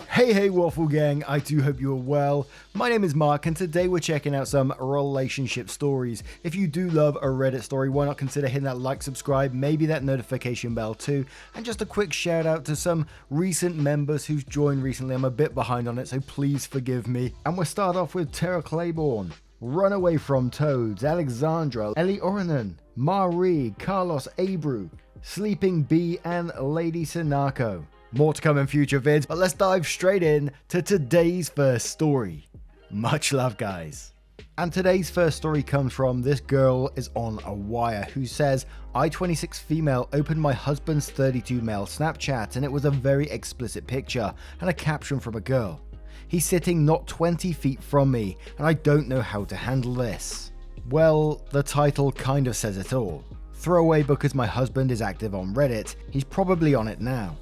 Hey Waffle Gang, I do hope you're well. My name is Mark and today we're checking out some relationship stories. If you do love a Reddit story, why not consider hitting that like, subscribe, maybe that notification bell too. And just a quick shout out to some recent members who've joined recently. I'm a bit behind on it, so please forgive me. And we'll start off with Tara Claiborne, Runaway from Toads, Alexandra, Ellie Oranen, Marie, Carlos Abreu, Sleeping Bee, and Lady Sinako. More to come in future vids, but let's dive straight in to today's first story. Much love, guys. And today's first story comes from this girl is on a wire who says, I 26 female opened my husband's 32 male Snapchat and it was a very explicit picture and a caption from a girl. He's sitting not 20 feet from me and I don't know how to handle this. Well, the title kind of says it all. Throwaway because my husband is active on Reddit, he's probably on it now.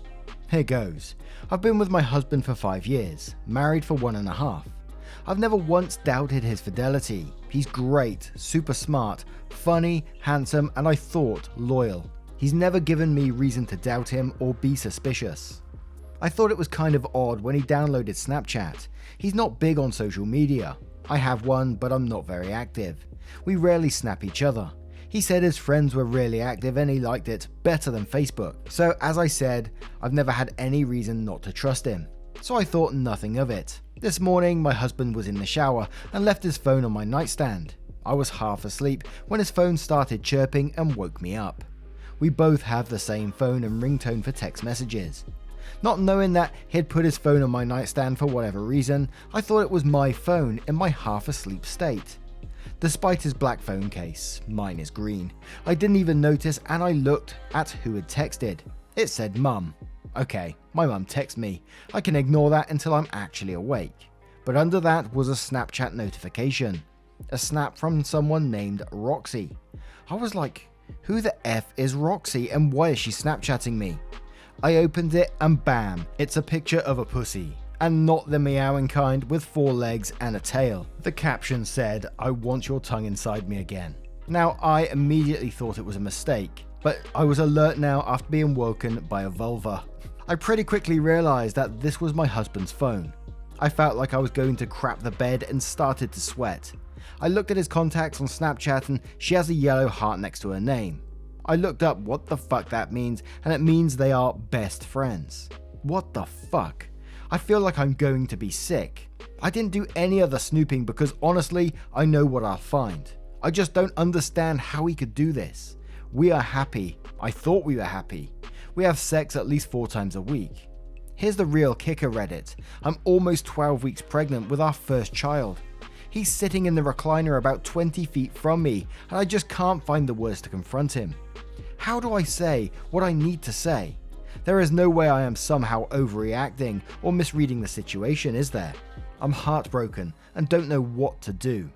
Here goes. I've been with my husband for 5 years, married for 1.5. I've never once doubted his fidelity. He's great, super smart, funny, handsome, and I thought loyal. He's never given me reason to doubt him or be suspicious. I thought it was kind of odd when he downloaded Snapchat. He's not big on social media. I have one, but I'm not very active. We rarely snap each other. He said his friends were really active and he liked it better than Facebook. So as I said, I've never had any reason not to trust him. So I thought nothing of it. This morning, my husband was in the shower and left his phone on my nightstand. I was half asleep when his phone started chirping and woke me up. We both have the same phone and ringtone for text messages. Not knowing that he'd put his phone on my nightstand for whatever reason, I thought it was my phone in my half asleep state. Despite his black phone case, mine is green. I didn't even notice and I looked at who had texted. It said Mum. Okay, my mum texted me. I can ignore that until I'm actually awake. But under that was a Snapchat notification. A snap from someone named Roxy. I was like, who the F is Roxy and why is she Snapchatting me? I opened it and bam, it's a picture of a pussy. And not the meowing kind with 4 legs and a tail. The caption said, I want your tongue inside me again. Now I immediately thought it was a mistake, but I was alert now after being woken by a vulva. I pretty quickly realized that this was my husband's phone. I felt like I was going to crap the bed and started to sweat. I looked at his contacts on Snapchat and she has a yellow heart next to her name. I looked up what the fuck that means and it means they are best friends. What the fuck? I feel like I'm going to be sick. I didn't do any other snooping because honestly, I know what I'll find. I just don't understand how he could do this. We are happy. I thought we were happy. We have sex at least 4 times a week. Here's the real kicker, Reddit. I'm almost 12 weeks pregnant with our first child. He's sitting in the recliner about 20 feet from me and I just can't find the words to confront him. How do I say what I need to say? There is no way I am somehow overreacting or misreading the situation, is there? I'm heartbroken and don't know what to do.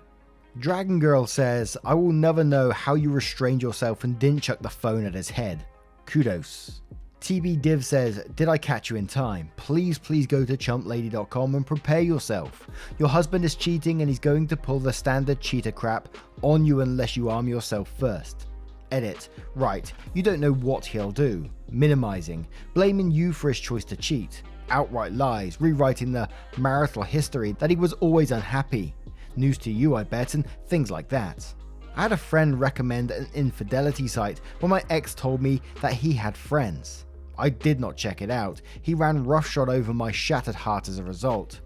Dragon Girl says, I will never know how you restrained yourself and didn't chuck the phone at his head. Kudos. TB Div says, did I catch you in time? Please go to chumplady.com and prepare yourself. Your husband is cheating and he's going to pull the standard cheater crap on you unless you arm yourself first. Edit. Right, you don't know what he'll do. Minimizing, blaming you for his choice to cheat, outright lies, rewriting the marital history that he was always unhappy. News to you, I bet, and things like that. I had a friend recommend an infidelity site when my ex told me that he had friends. I did not check it out. He ran roughshod over my shattered heart as a result.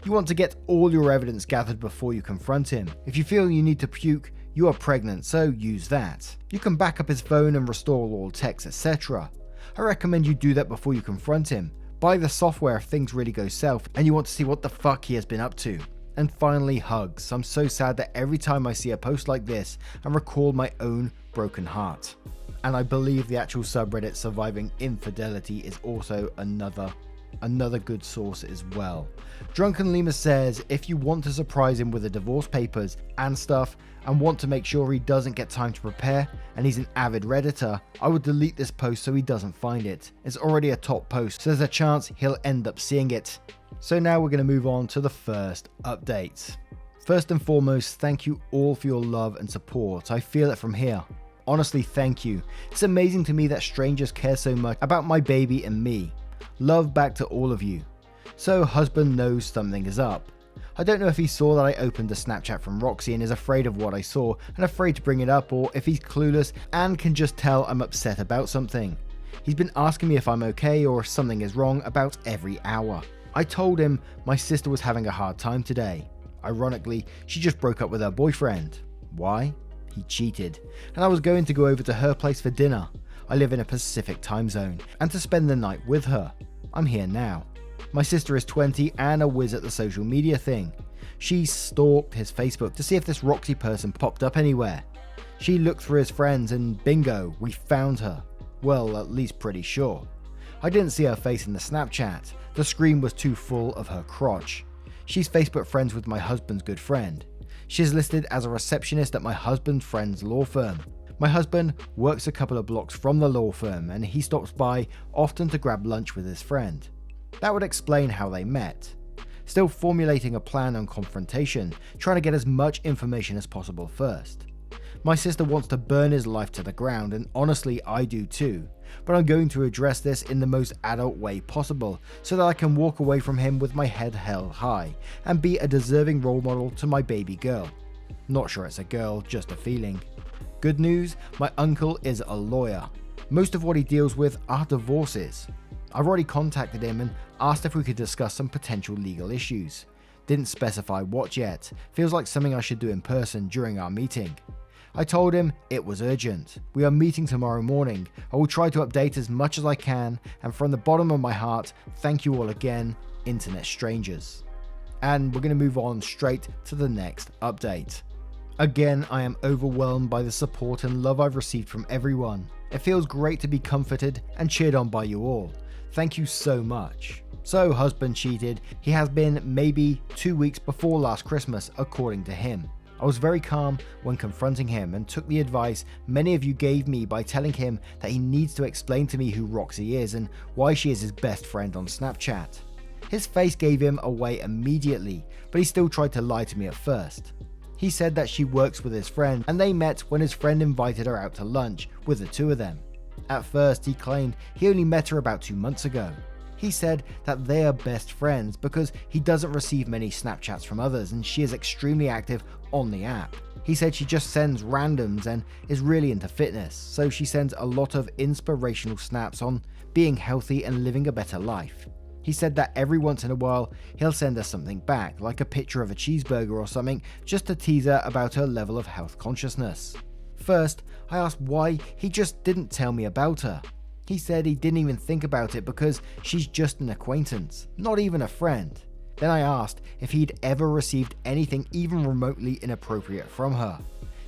You want to get all your evidence gathered before you confront him. If you feel you need to puke, you are pregnant, so use that. You can back up his phone and restore all texts, etc. I recommend you do that before you confront him. Buy the software if things really go south and you want to see what the fuck he has been up to. And finally, hugs. I'm so sad that every time I see a post like this, I recall my own broken heart. And I believe the actual subreddit Surviving Infidelity is also another good source as well. Drunken Lima says, if you want to surprise him with the divorce papers and stuff and want to make sure he doesn't get time to prepare and he's an avid Redditor, I would delete this post so he doesn't find it. It's already a top post, so there's a chance he'll end up seeing it. So now we're going to move on to the first update. First and foremost, thank you all for your love and support. I feel it from here. Honestly, thank you. It's amazing to me that strangers care so much about my baby and me. Love back to all of you. So husband knows something is up. I don't know if he saw that I opened a Snapchat from Roxy and is afraid of what I saw and afraid to bring it up, or if he's clueless and can just tell I'm upset about something. He's been asking me if I'm okay or if something is wrong about every hour. I told him my sister was having a hard time today. Ironically, she just broke up with her boyfriend. Why? He cheated, and I was going to go over to her place for dinner. I live in a Pacific time zone, and to spend the night with her. I'm here now. My sister is 20 and a whiz at the social media thing. She stalked his Facebook to see if this Roxy person popped up anywhere. She looked through his friends and bingo, we found her. Well, at least pretty sure. I didn't see her face in the Snapchat. The screen was too full of her crotch. She's Facebook friends with my husband's good friend. She's listed as a receptionist at my husband's friend's law firm. My husband works a couple of blocks from the law firm and he stops by often to grab lunch with his friend. That would explain how they met. Still formulating a plan on confrontation, trying to get as much information as possible first. My sister wants to burn his life to the ground, and honestly I do too, but I'm going to address this in the most adult way possible so that I can walk away from him with my head held high and be a deserving role model to my baby girl. Not sure it's a girl, just a feeling. Good news, my uncle is a lawyer. Most of what he deals with are divorces. I've already contacted him and asked if we could discuss some potential legal issues. Didn't specify what yet, feels like something I should do in person during our meeting. I told him it was urgent. We are meeting tomorrow morning. I will try to update as much as I can, and from the bottom of my heart, thank you all again, internet strangers. And we're going to move on straight to the next update. Again, I am overwhelmed by the support and love I've received from everyone. It feels great to be comforted and cheered on by you all. Thank you so much. So, husband cheated. He has been maybe 2 weeks before last Christmas, according to him. I was very calm when confronting him and took the advice many of you gave me by telling him that he needs to explain to me who Roxy is and why she is his best friend on Snapchat. His face gave him away immediately, but he still tried to lie to me at first. He said that she works with his friend and they met when his friend invited her out to lunch with the two of them. At first he claimed he only met her about 2 months ago. He said that they are best friends because he doesn't receive many Snapchats from others and she is extremely active on the app. He said she just sends randoms and is really into fitness, so she sends a lot of inspirational snaps on being healthy and living a better life. He said that every once in a while he'll send her something back, like a picture of a cheeseburger or something, just to tease her about her level of health consciousness. First, I asked why he just didn't tell me about her. He said he didn't even think about it because she's just an acquaintance, not even a friend. Then I asked if he'd ever received anything even remotely inappropriate from her.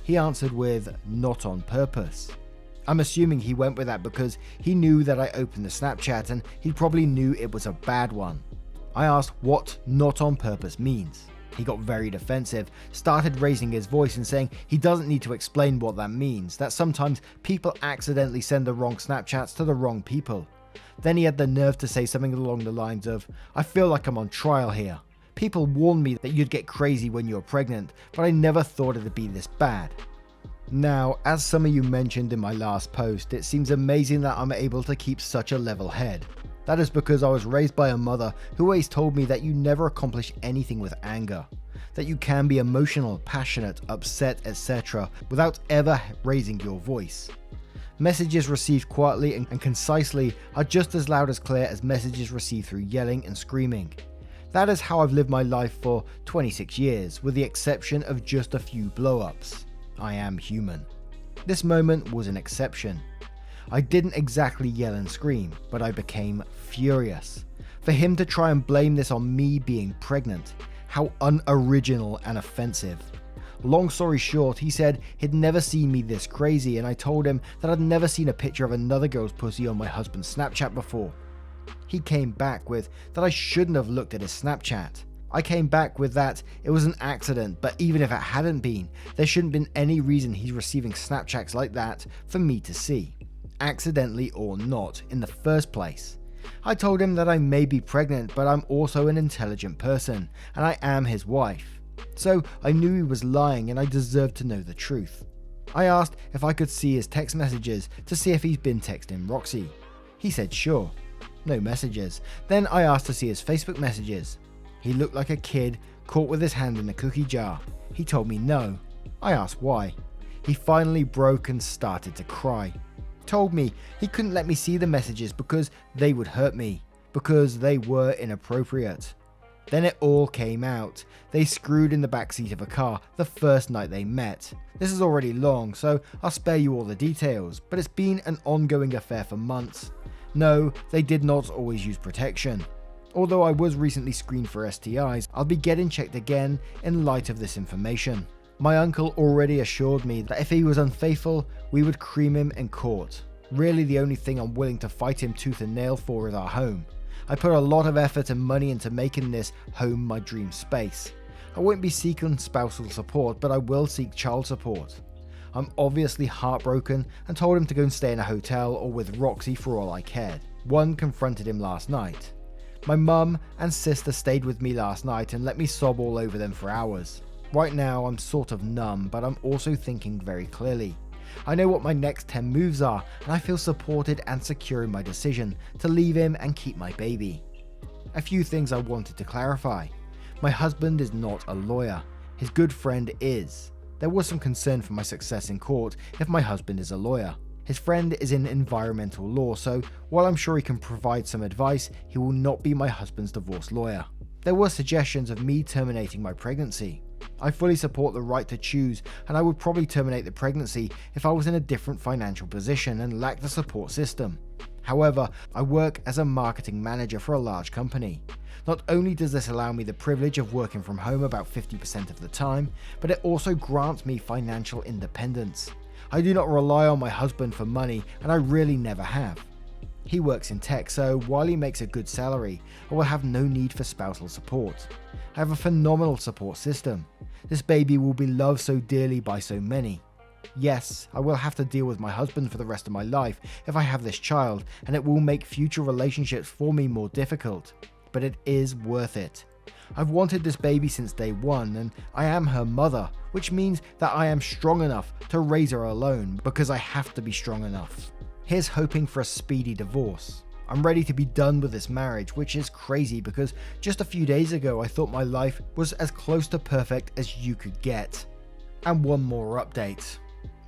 He answered with, "Not on purpose." I'm assuming he went with that because he knew that I opened the Snapchat and he probably knew it was a bad one. I asked what "not on purpose" means. He got very defensive, started raising his voice and saying he doesn't need to explain what that means, that sometimes people accidentally send the wrong Snapchats to the wrong people. Then he had the nerve to say something along the lines of, "I feel like I'm on trial here. People warned me that you'd get crazy when you're pregnant, but I never thought it'd be this bad." Now, as some of you mentioned in my last post, it seems amazing that I'm able to keep such a level head. That is because I was raised by a mother who always told me that you never accomplish anything with anger, that you can be emotional, passionate, upset, etc. without ever raising your voice. Messages received quietly and concisely are just as loud as clear as messages received through yelling and screaming. That is how I've lived my life for 26 years, with the exception of just a few blow-ups. I am human. This moment was an exception. I didn't exactly yell and scream, but I became furious. For him to try and blame this on me being pregnant, how unoriginal and offensive. Long story short, he said he'd never seen me this crazy, and I told him that I'd never seen a picture of another girl's pussy on my husband's Snapchat before. He came back with that I shouldn't have looked at his Snapchat. I came back with that it was an accident, but even if it hadn't been, there shouldn't been any reason he's receiving Snapchats like that for me to see, accidentally or not, in the first place. I told him that I may be pregnant, but I'm also an intelligent person, and I am his wife. So I knew he was lying and I deserved to know the truth. I asked if I could see his text messages to see if he's been texting Roxy. He said sure. No messages. Then I asked to see his Facebook messages. He looked like a kid caught with his hand in a cookie jar. He told me no. I asked why. He finally broke and started to cry. Told me he couldn't let me see the messages because they would hurt me, because they were inappropriate. Then it all came out. They screwed in the backseat of a car the first night they met. This is already long, so I'll spare you all the details, but it's been an ongoing affair for months. No, they did not always use protection. Although I was recently screened for STIs, I'll be getting checked again in light of this information. My uncle already assured me that if he was unfaithful, we would cream him in court. Really, the only thing I'm willing to fight him tooth and nail for is our home. I put a lot of effort and money into making this home my dream space. I won't be seeking spousal support, but I will seek child support. I'm obviously heartbroken and told him to go and stay in a hotel or with Roxy for all I cared. One confronted him last night. My mum and sister stayed with me last night and let me sob all over them for hours. Right now I'm sort of numb, but I'm also thinking very clearly. I know what my next 10 moves are, and I feel supported and secure in my decision to leave him and keep my baby. A few things I wanted to clarify. My husband is not a lawyer. His good friend is. There was some concern for my success in court if my husband is a lawyer. His friend is in environmental law, so while I'm sure he can provide some advice, he will not be my husband's divorce lawyer. There were suggestions of me terminating my pregnancy. I fully support the right to choose, and I would probably terminate the pregnancy if I was in a different financial position and lacked the support system. However, I work as a marketing manager for a large company. Not only does this allow me the privilege of working from home about 50% of the time, but it also grants me financial independence. I do not rely on my husband for money, and I really never have. He works in tech, so while he makes a good salary, I will have no need for spousal support. I have a phenomenal support system. This baby will be loved so dearly by so many. Yes, I will have to deal with my husband for the rest of my life if I have this child, and it will make future relationships for me more difficult. But it is worth it. I've wanted this baby since day one, and I am her mother, which means that I am strong enough to raise her alone because I have to be strong enough. Here's hoping for a speedy divorce. I'm ready to be done with this marriage, which is crazy because just a few days ago I thought my life was as close to perfect as you could get. And one more update.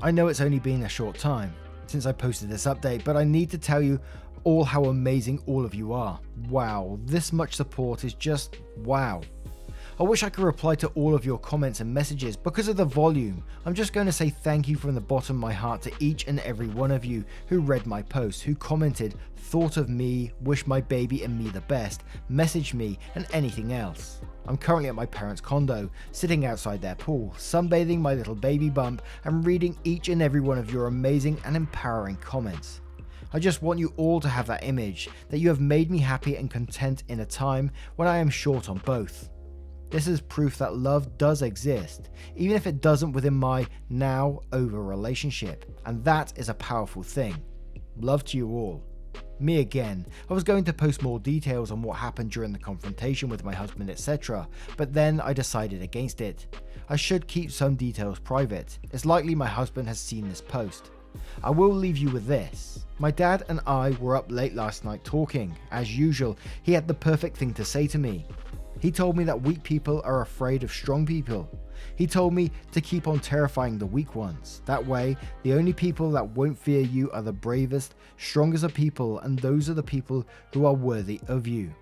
I know it's only been a short time since I posted this update, but I need to tell you all how amazing all of you are. Wow, this much support is just wow. I wish I could reply to all of your comments and messages because of the volume. I'm just going to say thank you from the bottom of my heart to each and every one of you who read my post, who commented, thought of me, wished my baby and me the best, messaged me, and anything else. I'm currently at my parents' condo, sitting outside their pool, sunbathing my little baby bump and reading each and every one of your amazing and empowering comments. I just want you all to have that image that you have made me happy and content in a time when I am short on both. This is proof that love does exist, even if it doesn't within my now over relationship, and that is a powerful thing. Love to you all. Me again. I was going to post more details on what happened during the confrontation with my husband, etc., but then I decided against it. I should keep some details private. It's likely my husband has seen this post. I will leave you with this. My dad and I were up late last night talking. As usual, he had the perfect thing to say to me. He told me that weak people are afraid of strong people. He told me to keep on terrifying the weak ones. That way, the only people that won't fear you are the bravest, strongest of people, and those are the people who are worthy of you.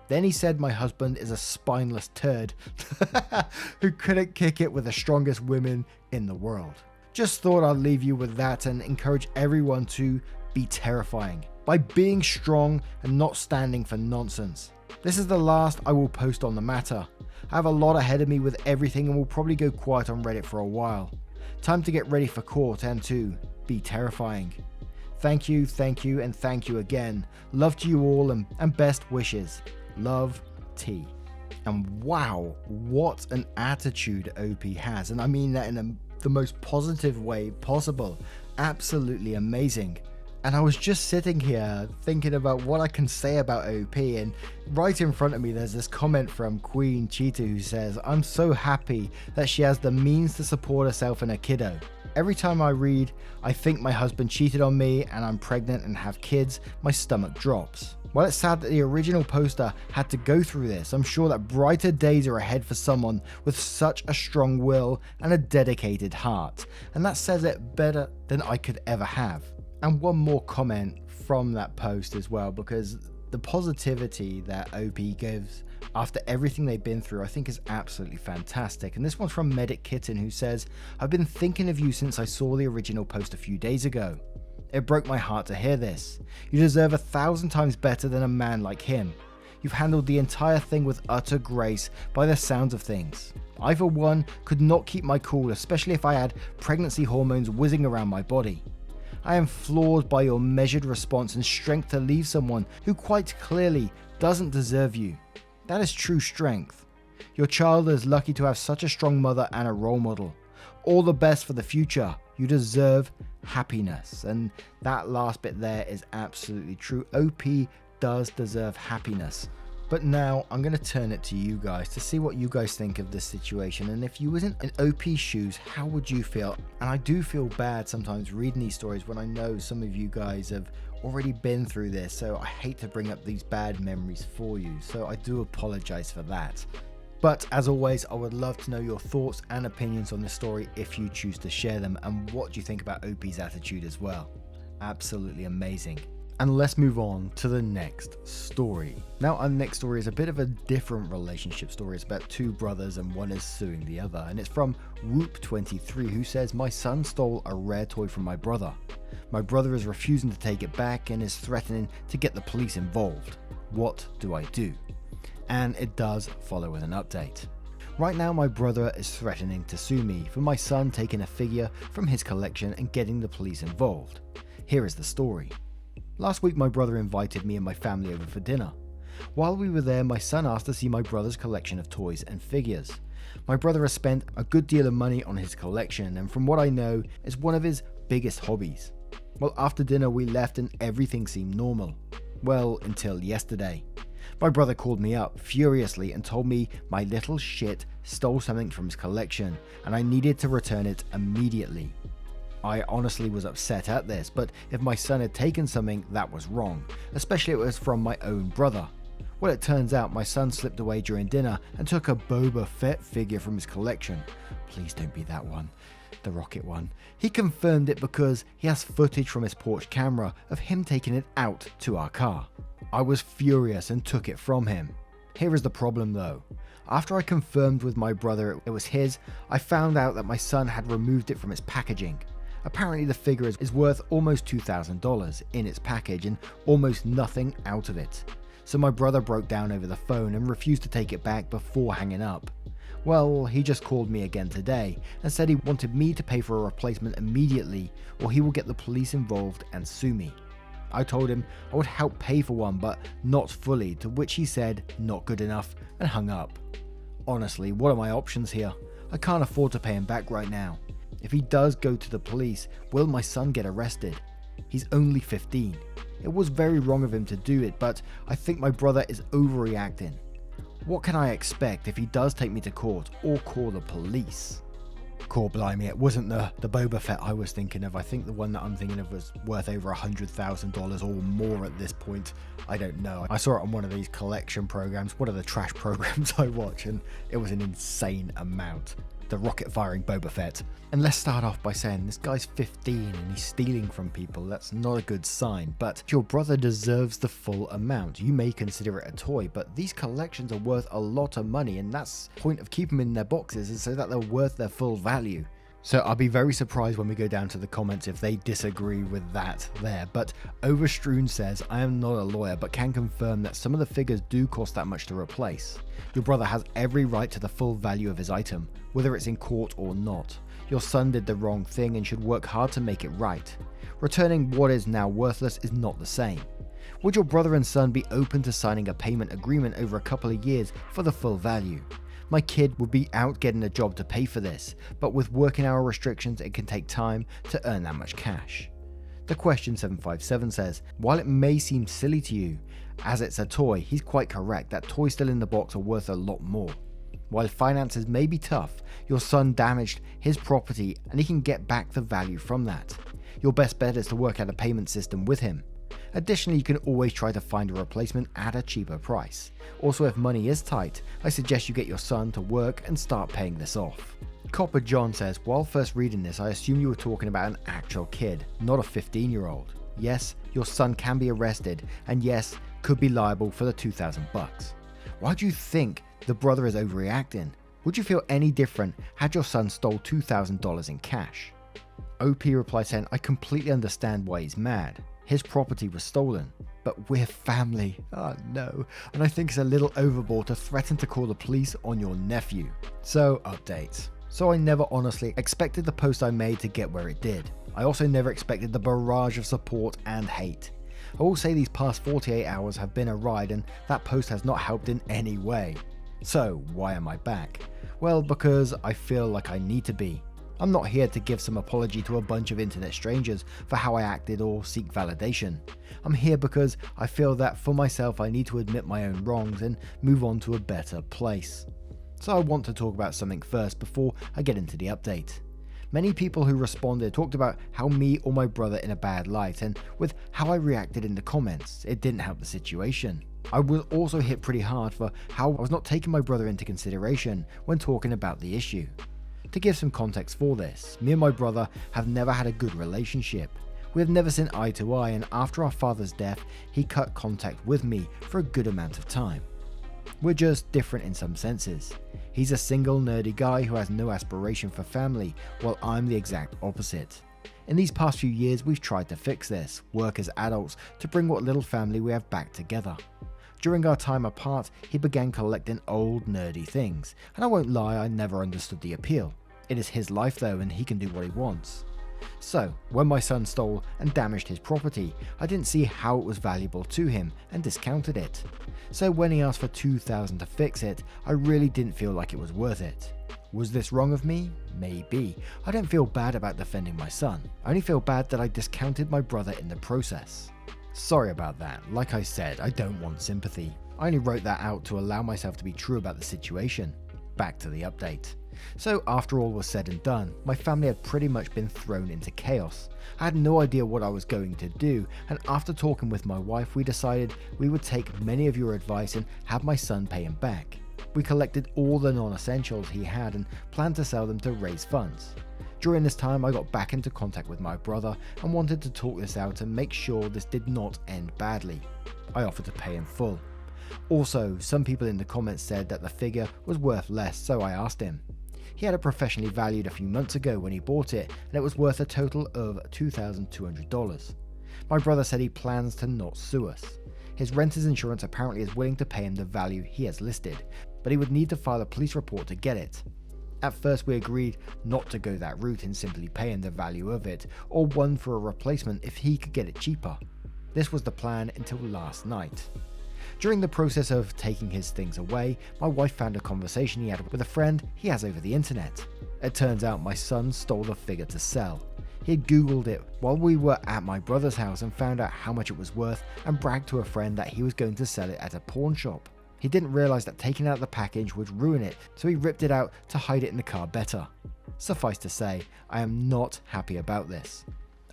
Then he said my husband is a spineless turd who couldn't kick it with the strongest women in the world. Just thought I'd leave you with that and encourage everyone to be terrifying by being strong and not standing for nonsense. This is the last I will post on the matter. I have a lot ahead of me with everything and will probably go quiet on Reddit for a while. Time to get ready for court and to be terrifying. Thank you, and thank you again. Love to you all and best wishes. Love, T. And wow, what an attitude OP has. And I mean that in the most positive way possible. Absolutely amazing. And I was just sitting here thinking about what I can say about OP, and right in front of me there's this comment from Queen Cheetah who says, "I'm so happy that she has the means to support herself and her kiddo." Every time I read, I think my husband cheated on me and I'm pregnant and have kids, my stomach drops. While it's sad that the original poster had to go through this, I'm sure that brighter days are ahead for someone with such a strong will and a dedicated heart, and that says it better than I could ever have. And one more comment from that post as well, because the positivity that OP gives after everything they've been through I think is absolutely fantastic. And this one's from Medic Kitten, who says, "I've been thinking of you since I saw the original post a few days ago. It broke my heart to hear this. You deserve 1,000 times better than a man like him. You've handled the entire thing with utter grace by the sounds of things. I for one could not keep my cool, especially if I had pregnancy hormones whizzing around my body. I am floored by your measured response and strength to leave someone who quite clearly doesn't deserve you. That is true strength. Your child is lucky to have such a strong mother and a role model. All the best for the future. You deserve happiness." And that last bit there is absolutely true. OP does deserve happiness. But now I'm going to turn it to you guys to see what you guys think of this situation. And if you was in OP's shoes, how would you feel? And I do feel bad sometimes reading these stories when I know some of you guys have already been through this. So I hate to bring up these bad memories for you. So I do apologize for that. But as always, I would love to know your thoughts and opinions on this story if you choose to share them. And what do you think about OP's attitude as well? Absolutely amazing. And let's move on to the next story. Now, our next story is a bit of a different relationship story. It's about two brothers and one is suing the other. And it's from Whoop23, who says, "My son stole a rare toy from my brother. My brother is refusing to take it back and is threatening to get the police involved. What do I do?" And it does follow with an update. "Right now, my brother is threatening to sue me for my son taking a figure from his collection and getting the police involved. Here is the story. Last week, my brother invited me and my family over for dinner. While we were there, my son asked to see my brother's collection of toys and figures. My brother has spent a good deal of money on his collection, and from what I know, it's one of his biggest hobbies. Well, after dinner, we left and everything seemed normal. Well, until yesterday. My brother called me up furiously and told me my little shit stole something from his collection and I needed to return it immediately. I honestly was upset at this, but if my son had taken something, that was wrong, especially if it was from my own brother. Well, it turns out my son slipped away during dinner and took a Boba Fett figure from his collection. Please don't be that one. The rocket one. He confirmed it because he has footage from his porch camera of him taking it out to our car. I was furious and took it from him. Here is the problem though. After I confirmed with my brother it was his, I found out that my son had removed it from its packaging. Apparently the figure is worth almost $2,000 in its package and almost nothing out of it. So my brother broke down over the phone and refused to take it back before hanging up. Well, he just called me again today and said he wanted me to pay for a replacement immediately or he will get the police involved and sue me. I told him I would help pay for one but not fully, to which he said not good enough and hung up. Honestly, what are my options here? I can't afford to pay him back right now. If he does go to the police, will my son get arrested? He's only 15. It was very wrong of him to do it, but I think my brother is overreacting. What can I expect if he does take me to court or call the police? Core blimey, it wasn't the Boba Fett I was thinking of. I think the one that I'm thinking of was worth over $100,000 or more at this point. I don't know. I saw it on one of these collection programs, one of the trash programs I watch, and it was an insane amount. The rocket firing Boba Fett. And let's start off by saying this guy's 15 and he's stealing from people. That's not a good sign, but your brother deserves the full amount. You may consider it a toy, but these collections are worth a lot of money, and that's the point of keeping them in their boxes, is so that they're worth their full value. So I'll be very surprised when we go down to the comments if they disagree with that there. But Overstrewn says, I am not a lawyer, but can confirm that some of the figures do cost that much to replace. Your brother has every right to the full value of his item, whether it's in court or not. Your son did the wrong thing and should work hard to make it right. Returning what is now worthless is not the same. Would your brother and son be open to signing a payment agreement over a couple of years for the full value? My kid would be out getting a job to pay for this, but with working hour restrictions it can take time to earn that much cash. The question 757 says, while it may seem silly to you, as it's a toy, he's quite correct that toys still in the box are worth a lot more. While finances may be tough, your son damaged his property and he can get back the value from that. Your best bet is to work out a payment system with him. Additionally, you can always try to find a replacement at a cheaper price. Also, if money is tight, I suggest you get your son to work and start paying this off. Copper John says, while first reading this, I assumed you were talking about an actual kid, not a 15-year-old. Yes, your son can be arrested, and yes, could be liable for the $2,000. Why do you think the brother is overreacting? Would you feel any different had your son stole $2,000 in cash? OP replies saying, I completely understand why he's mad. His property was stolen, but we're family. Oh no. And I think it's a little overboard to threaten to call the police on your nephew. So, updates. So I never honestly expected the post I made to get where it did. I also never expected the barrage of support and hate. I will say these past 48 hours have been a ride, and that post has not helped in any way. So why am I back? Well, because I feel like I need to be. I'm not here to give some apology to a bunch of internet strangers for how I acted or seek validation. I'm here because I feel that for myself I need to admit my own wrongs and move on to a better place. So I want to talk about something first before I get into the update. Many people who responded talked about how me or my brother in a bad light, and with how I reacted in the comments, it didn't help the situation. I was also hit pretty hard for how I was not taking my brother into consideration when talking about the issue. To give some context for this, me and my brother have never had a good relationship. We have never seen eye to eye, and after our father's death, he cut contact with me for a good amount of time. We're just different in some senses. He's a single nerdy guy who has no aspiration for family, while I'm the exact opposite. In these past few years, we've tried to fix this, work as adults to bring what little family we have back together. During our time apart, he began collecting old nerdy things, and I won't lie, I never understood the appeal. It is his life though, and he can do what he wants. So, when my son stole and damaged his property, I didn't see how it was valuable to him and discounted it. So when he asked for $2,000 to fix it, I really didn't feel like it was worth it. Was this wrong of me? Maybe. I don't feel bad about defending my son. I only feel bad that I discounted my brother in the process. Sorry about that. Like I said, I don't want sympathy. I only wrote that out to allow myself to be true about the situation. Back to the update. So after all was said and done, my family had pretty much been thrown into chaos. I had no idea what I was going to do, and after talking with my wife, we decided we would take many of your advice and have my son pay him back. We collected all the non-essentials he had and planned to sell them to raise funds. During this time, I got back into contact with my brother and wanted to talk this out and make sure this did not end badly. I offered to pay in full. Also, some people in the comments said that the figure was worth less, so I asked him. He had it professionally valued a few months ago when he bought it, and it was worth a total of $2,200. My brother said he plans to not sue us. His renter's insurance apparently is willing to pay him the value he has listed, but he would need to file a police report to get it. At first we agreed not to go that route and simply pay him the value of it, or one for a replacement if he could get it cheaper. This was the plan until last night. During the process of taking his things away, my wife found a conversation he had with a friend he has over the internet. It turns out my son stole the figure to sell. He had googled it while we were at my brother's house and found out how much it was worth and bragged to a friend that he was going to sell it at a pawn shop. He didn't realize that taking out the package would ruin it, so he ripped it out to hide it in the car better. Suffice to say, I am not happy about this.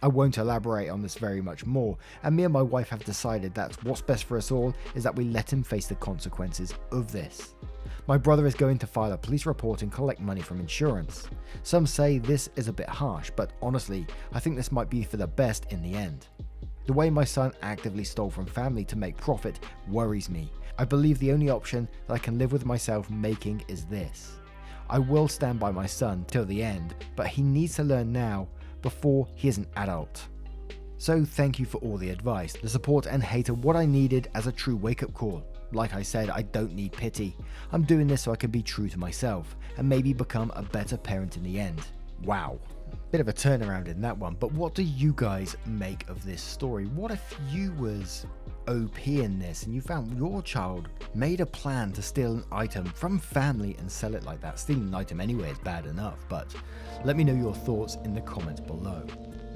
I won't elaborate on this very much more, and me and my wife have decided that what's best for us all is that we let him face the consequences of this. My brother is going to file a police report and collect money from insurance. Some say this is a bit harsh, but honestly, I think this might be for the best in the end. The way my son actively stole from family to make profit worries me. I believe the only option that I can live with myself making is this. I will stand by my son till the end, but he needs to learn now before he is an adult. So thank you for all the advice, the support and hate are what I needed as a true wake-up call. Like I said, I don't need pity. I'm doing this so I can be true to myself and maybe become a better parent in the end. Wow. Bit of a turnaround in that one, but what do you guys make of this story? What if you was OP in this and you found your child made a plan to steal an item from family and sell it like that. Stealing an item anyway is bad enough, but let me know your thoughts in the comments below.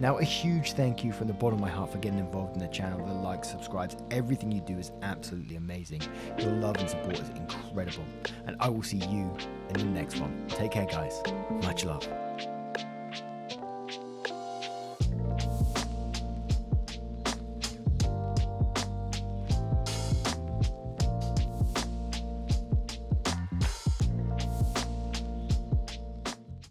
Now, a huge thank you from the bottom of my heart for getting involved in the channel. The likes, subscribes, everything you do is absolutely amazing. Your love and support is incredible. And I will see you in the next one. Take care, guys. Much love.